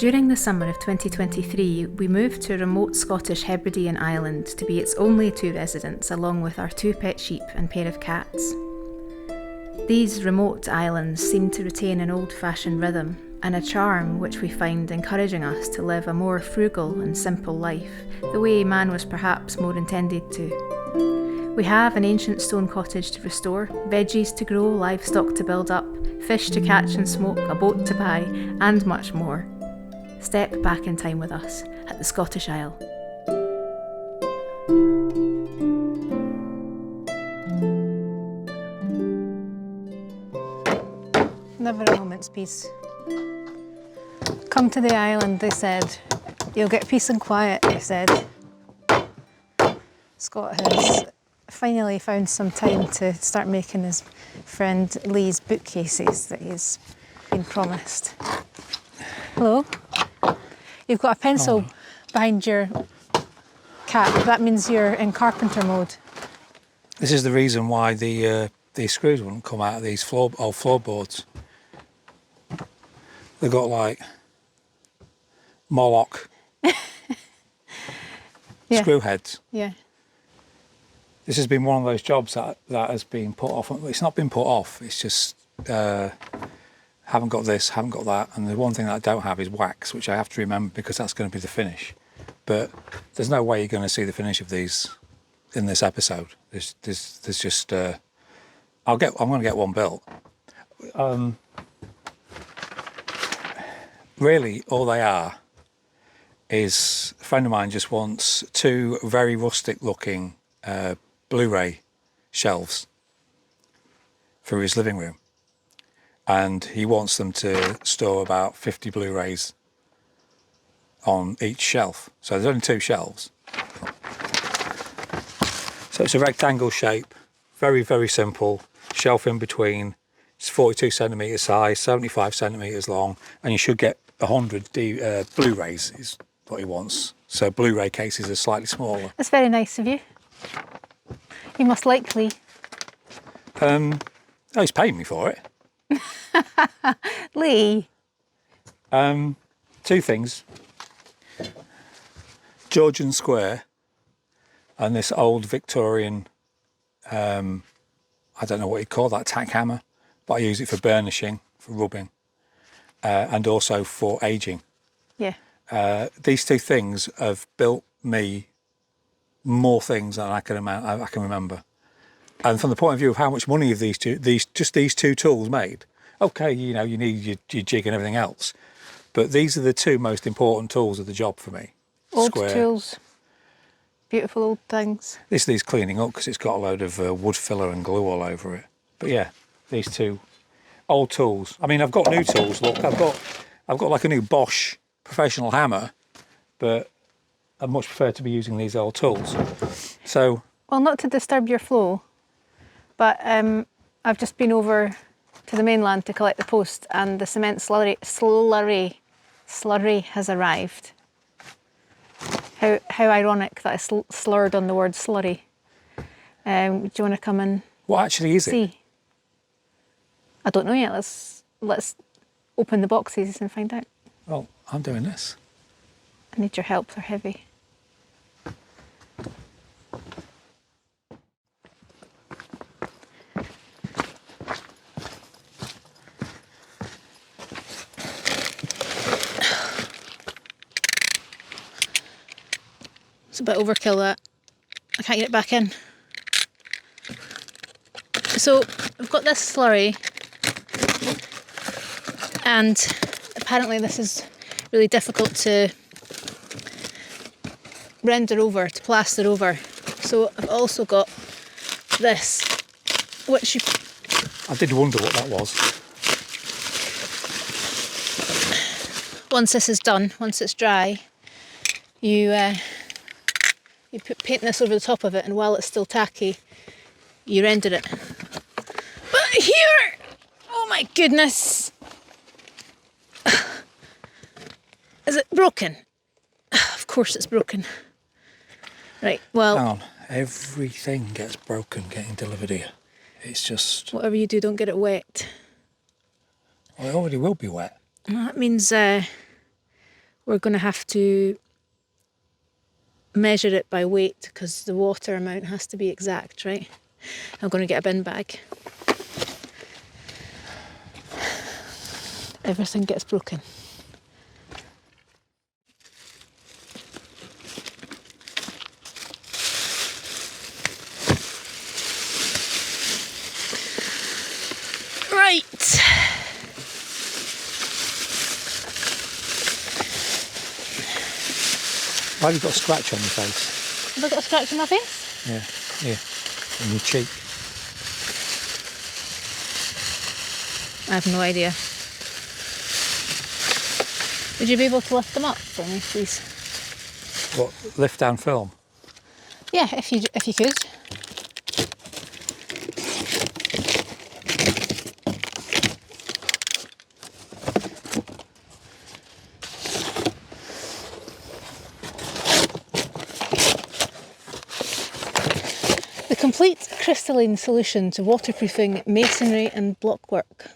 During the summer of 2023, we moved to a remote Scottish Hebridean island to be its only two residents, along with our two pet sheep and pair of cats. These remote islands seem to retain an old-fashioned rhythm and a charm which we find encouraging us to live a more frugal and simple life, the way man was perhaps more intended to. We have an ancient stone cottage to restore, veggies to grow, livestock to build up, fish to catch and smoke, a boat to buy, and much more. Step back in time with us at the Scottish Isle. Never a moment's peace. Come to the island, they said. You'll get peace and quiet, they said. Scott has finally found some time to start making his friend Lee's bookcases that he's been promised. Hello? You've got a pencil behind your cap. That means you're in carpenter mode. This is the reason why these screws wouldn't come out of these old floorboards. They've got like Moloch screw heads. Yeah. This has been one of those jobs that has been put off. It's not been put off. It's just haven't got this, haven't got that. And the one thing that I don't have is wax, which I have to remember because that's going to be the finish. But there's no way you're going to see the finish of these in this episode. There's just I'm going to get one built. Really, all they are is a friend of mine just wants two very rustic looking Blu-ray shelves for his living room, and he wants them to store about 50 Blu-rays on each shelf. So there's only two shelves. So it's a rectangle shape, very, very simple, shelf in between. It's 42 centimetres high, 75 centimetres long, and you should get 100 Blu-rays is what he wants. So Blu-ray cases are slightly smaller. That's very nice of you. You must like Lee. Oh, he's paying me for it. Lee. Two things. Georgian Square and this old Victorian, I don't know what you'd call that, tack hammer, but I use it for burnishing, for rubbing, and also for ageing. Yeah. These two things have built me more things than I can remember. And from the point of view of how much money of these two tools made, okay, you know, you need your jig and everything else, but these are the two most important tools of the job for me. Old Square. tools, beautiful old things. This needs cleaning up because it's got a load of wood filler and glue all over it. But yeah, these two old tools. I mean, I've got new tools. Look, I've got like a new Bosch professional hammer, but I much prefer to be using these old tools. So, well, not to disturb your flow, but I've just been over to the mainland to collect the post, and the cement slurry has arrived. How ironic that I slurred on the word slurry. Do you want to come and what actually is see? it? I don't know yet. Let's open the boxes and find out. Well, I'm doing this. I need your help. They're heavy. It's a bit overkill, that. I can't get it back in. So I've got this slurry, and apparently this is really difficult to render over, to plaster over. So I've also got this, which I did wonder what that was. Once this is done, once it's dry, you put paint this over the top of it, and while it's still tacky, you render it. But here, oh my goodness, is it broken? Of course it's broken. Right, well, Hang on, everything gets broken getting delivered here. It's just, whatever you do, don't get it wet. well, it already will be wet. Well, that means we're going to have to measure it by weight because the water amount has to be exact, right? I'm going to get a bin bag. Everything gets broken. Right. Why have you got a scratch on your face? Have I got a scratch on my face? Yeah, here, on your cheek. I have no idea. Would you be able to lift them up for me, please? What, lift down film? Yeah, if you could. The complete crystalline solution to waterproofing masonry and blockwork.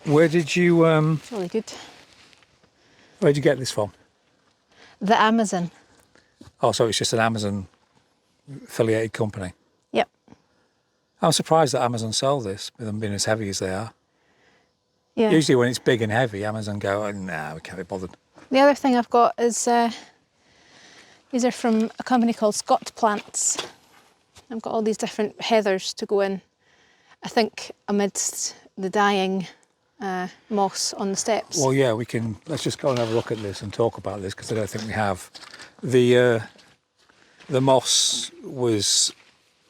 Where did you It's really good. where did you get this from? The Amazon. Oh, so it's just an Amazon affiliated company. Yep. I'm surprised that Amazon sell this, with them being as heavy as they are. Yeah. Usually when it's big and heavy, Amazon go, oh, nah, we can't be bothered. The other thing I've got is these are from a company called Scott Plants. I've got all these different heathers to go in. I think amidst the dying moss on the steps. Well, yeah, let's just go and have a look at this and talk about this, because I don't think we have. The moss was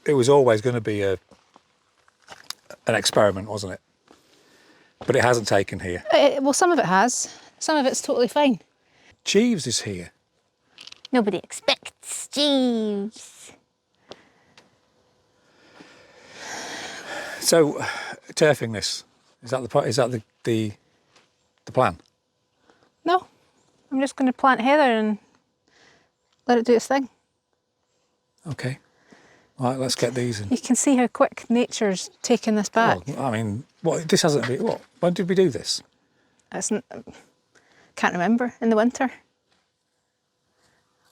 always going to be an experiment, wasn't it? But it hasn't taken here. Well, some of it has. Some of it's totally fine. Jeeves is here. Nobody expects Jeeves. So, turfing this, is that the plan? No, I'm just going to plant heather and let it do its thing. Okay. All right, let's get these in. You can see how quick nature's taking this back. Oh, I mean, this hasn't been, when did we do this? Can't remember, in the winter.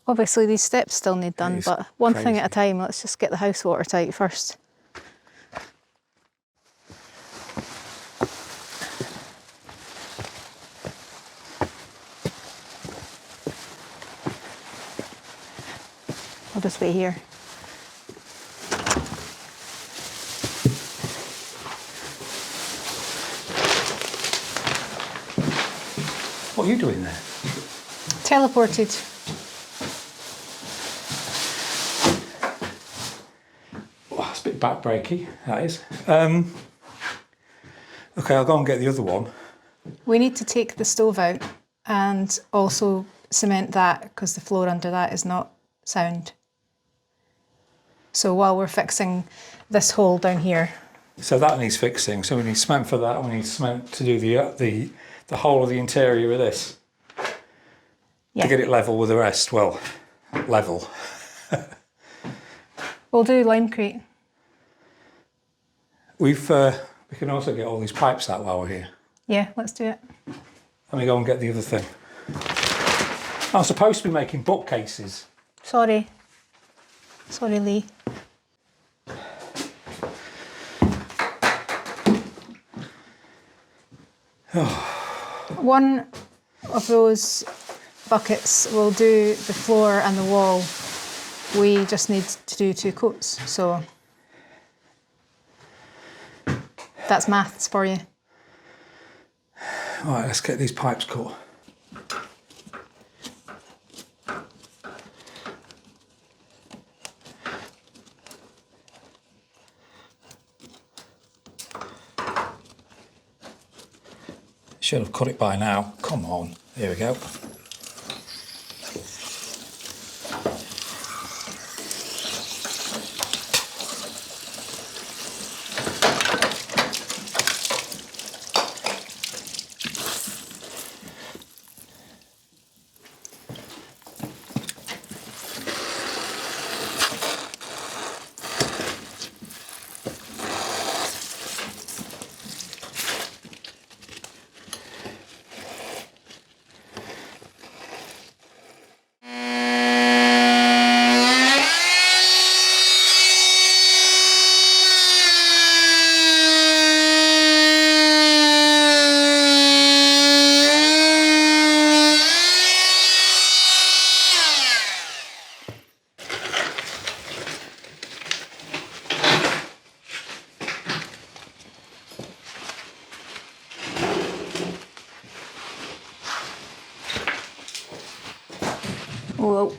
Obviously these steps still need done, but one thing at a time. Let's just get the house watertight first. I'll just wait here. What are you doing there? Teleported. Oh, it's a bit backbreaky, that is. Okay, I'll go and get the other one. We need to take the stove out and also cement that because the floor under that is not sound. So while we're fixing this hole down here. So that needs fixing. So we need cement for that. We need cement to do the whole of the interior of this. Yeah. To get it level with the rest. Well, level. We'll do limecrete. We can also get all these pipes out while we're here. Yeah, let's do it. Let me go and get the other thing. I'm supposed to be making bookcases. Sorry. Sorry, Lee. One of those buckets will do the floor and the wall. We just need to do 2 coats, so that's maths for you. All right, let's get these pipes cut. Should have cut it by now. Come on, here we go. Whoa.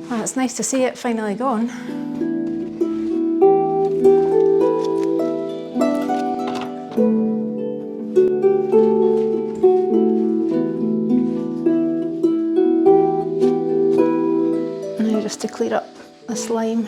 Well, it's nice to see it finally gone. Now just to clear up the slime.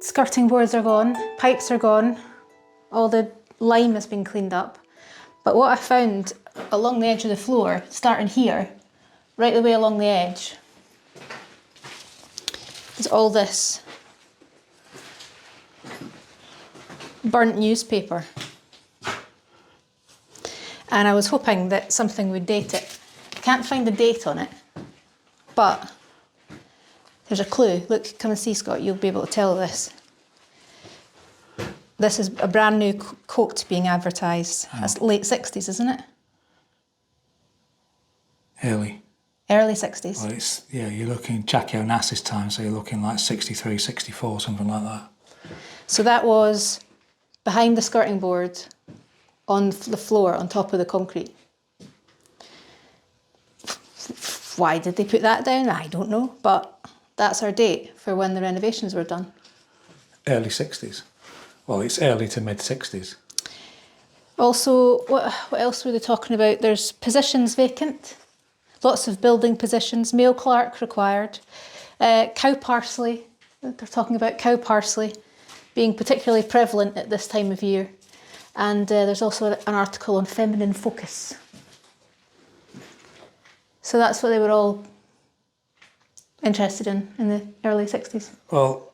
Skirting boards are gone, pipes are gone, all the lime has been cleaned up. But what I found along the edge of the floor, starting here, right the way along the edge, is all this burnt newspaper. And I was hoping that something would date it. I can't find the date on it, but there's a clue. Look, come and see, Scott, you'll be able to tell this. This is a brand new coat being advertised. Oh. That's late 60s, isn't it? Early 60s. Well, it's, yeah, you're looking Jackie Onassis time, so you're looking like 63, 64, something like that. So that was behind the skirting board on the floor, on top of the concrete. Why did they put that down? I don't know, but that's our date for when the renovations were done. Early 60s. Well, it's early to mid-60s. Also, what else were they talking about? There's positions vacant, lots of building positions, male clerk required, cow parsley. They're talking about cow parsley being particularly prevalent at this time of year. And there's also an article on feminine focus. So that's what they were all interested in the early 60s. Well,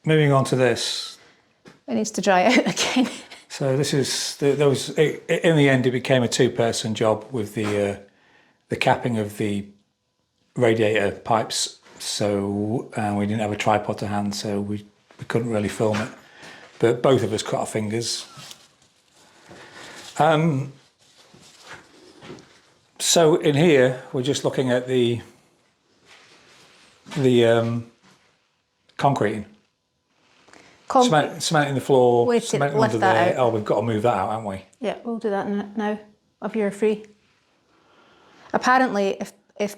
moving on to this. It needs to dry out again. So this is, in the end it became a two-person job with the capping of the radiator pipes. So we didn't have a tripod to hand, so we couldn't really film it. But both of us cut our fingers. So in here, we're just looking at the concreting. Cement in the floor, Wait, cement lift under that there. out. Oh, we've got to move that out, haven't we? Yeah, we'll do that now, if you're free. Apparently, if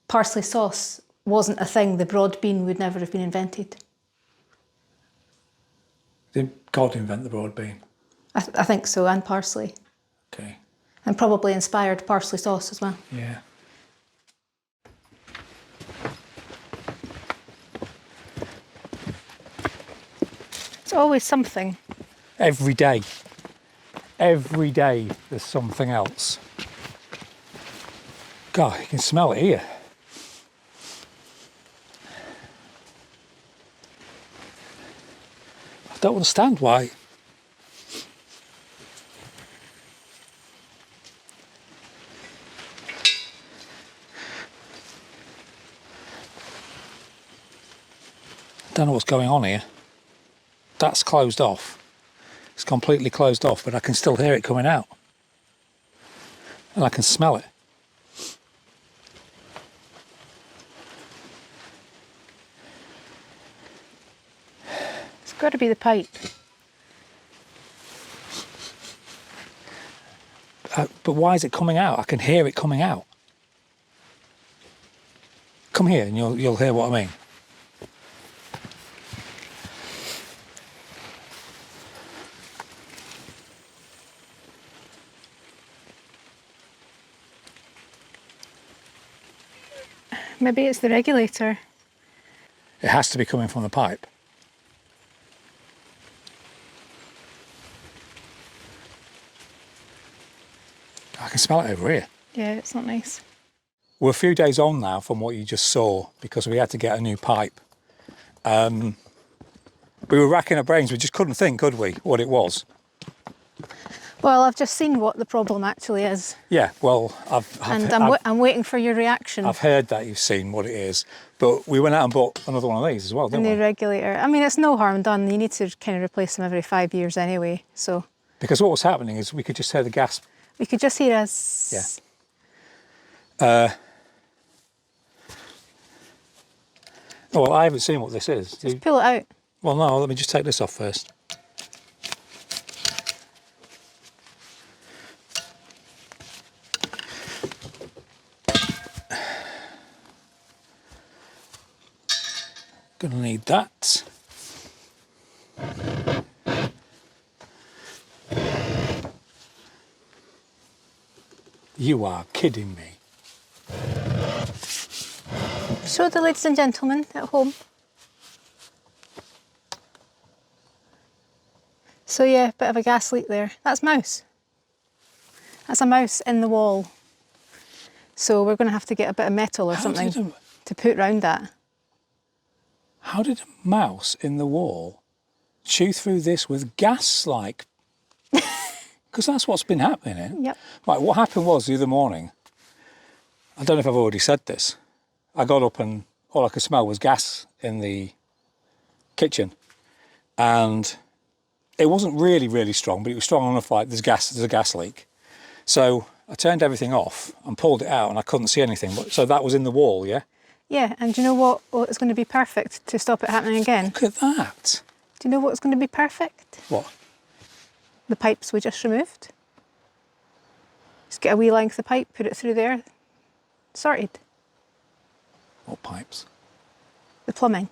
parsley sauce wasn't a thing, the broad bean would never have been invented. Did God invent the broad bean? I think so, and parsley. Okay. And probably inspired parsley sauce as well. Yeah. It's always something. Every day there's something else. God, you can smell it here. I don't understand why. Don't know what's going on here. That's closed off. It's completely closed off, but I can still hear it coming out. And I can smell it. It's got to be the pipe. But why is it coming out? I can hear it coming out. Come here and you'll hear what I mean. Maybe it's the regulator. It has to be coming from the pipe. I can smell it over here. Yeah, it's not nice. We're a few days on now from what you just saw because we had to get a new pipe. We were racking our brains, we just couldn't think, could we, what it was? Well, I've just seen what the problem actually is. Yeah, well, I'm waiting for your reaction. I've heard that you've seen what it is, but we went out and bought another one of these as well, didn't we? A new regulator. I mean, it's no harm done. You need to kind of replace them every 5 years anyway, so. Because what was happening is we could just hear the gas. We could just hear us. Yeah. Oh, well, I haven't seen what this is. Just pull it out. Well, no, let me just take this off first. Gonna need that. You are kidding me. Show the ladies and gentlemen at home. So yeah, bit of a gas leak there. That's mouse. That's a mouse in the wall. So we're going to have to get a bit of metal or something to put round that. How did a mouse in the wall chew through this with gas, like? Because that's what's been happening. Yep. Right, what happened was the other morning, I don't know if I've already said this, I got up and all I could smell was gas in the kitchen. And it wasn't really, really strong, but it was strong enough, like there's a gas leak. So I turned everything off and pulled it out and I couldn't see anything. So that was in the wall, yeah? Yeah, and do you know what is going to be perfect to stop it happening again? Look at that. Do you know what's going to be perfect? What? The pipes we just removed. Just get a wee length of pipe, put it through there, sorted. What pipes? The plumbing.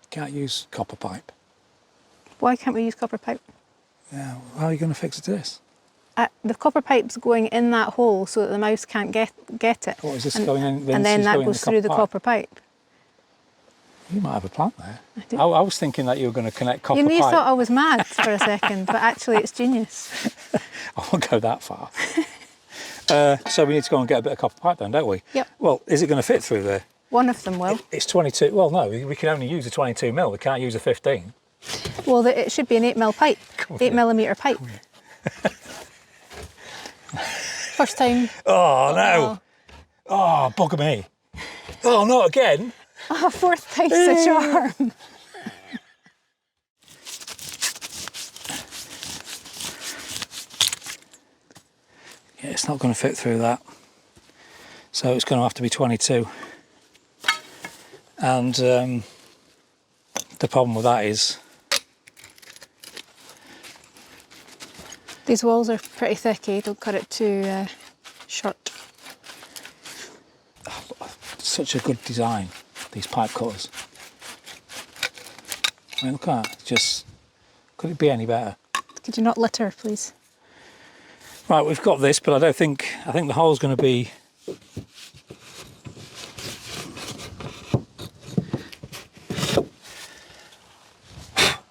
Can't use copper pipe. Why can't we use copper pipe? Yeah, how are you going to fix this? The copper pipe's going in that hole so that the mouse can't get it. What is this going in? And then that goes through the copper pipe. You might have a plan there. I do. I was thinking that you were going to connect copper pipe. You thought I was mad for a second, but actually it's genius. I won't go that far. So we need to go and get a bit of copper pipe then, don't we? Yep. Well, is it going to fit through there? One of them will. It's 22. Well, no, we can only use a 22 mil. We can't use a 15. Well, it should be an 8mm pipe. 8mm pipe. First time. Oh, no. Oh, bugger me. Oh, not again. Oh, fourth time's the charm. Yeah, it's not going to fit through that. So it's going to have to be 22. And the problem with that is these walls are pretty thick, eh? Don't cut it too short. such a good design, these pipe cutters. I mean, look at that. It's just, could it be any better? Could you not litter, please? Right, we've got this, but I think the hole's going to be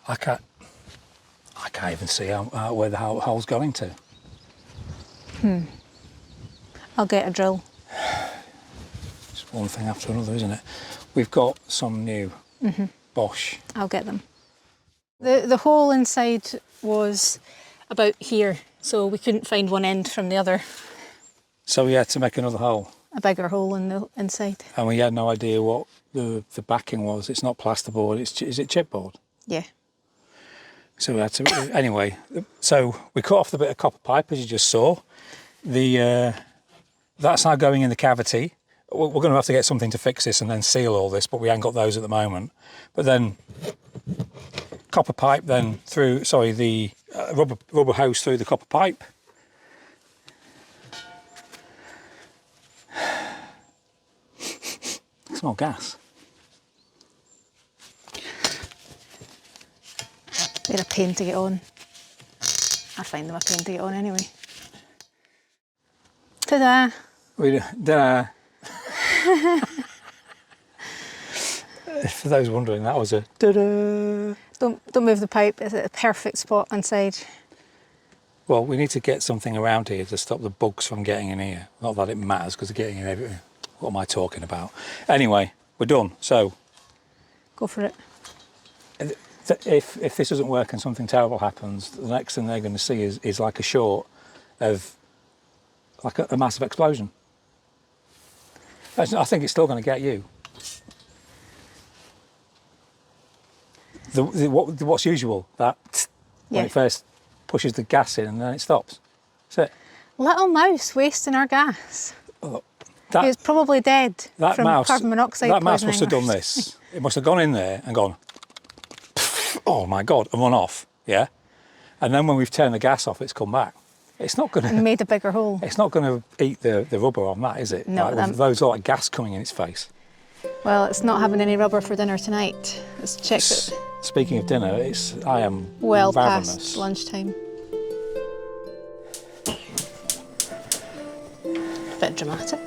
I can't even see where the hole's going to. I'll get a drill. It's one thing after another, isn't it? We've got some new Bosch. I'll get them. The hole inside was about here, so we couldn't find one end from the other. So we had to make another hole. A bigger hole in the inside. And we had no idea what the backing was. It's not plasterboard, is it chipboard? Yeah. So we had to, anyway, so we cut off the bit of copper pipe, as you just saw. That's now going in the cavity. We're going to have to get something to fix this and then seal all this, but we ain't got those at the moment. But then copper pipe then through, sorry, the rubber hose through the copper pipe. I smell gas. They're a pain to get on. I find them a pain to get on anyway. Ta-da! For those wondering, that was a da-da. Don't move the pipe, it's at a perfect spot inside. Well, we need to get something around here to stop the bugs from getting in here. Not that it matters, because they're getting in everywhere. What am I talking about? Anyway, we're done. So, Go for it. if this doesn't work and something terrible happens, the next thing they're going to see is like a short of like a massive explosion. I think it's still going to get you. What's usual? That when it first pushes the gas in and then it stops. That's it. Little mouse wasting our gas. Oh, He was probably dead from carbon monoxide That mouse poisoning must have done this. It must have gone in there and gone, oh my God, and run off, yeah? And then when we've turned the gas off, it's come back. It's not going to... And made a bigger hole. It's not going to eat the rubber on that, is it? No. Like, with those like gas coming in its face. Well, it's not having any rubber for dinner tonight. Let's check it. Speaking of dinner, I am Well ravenous. past lunchtime. Bit dramatic.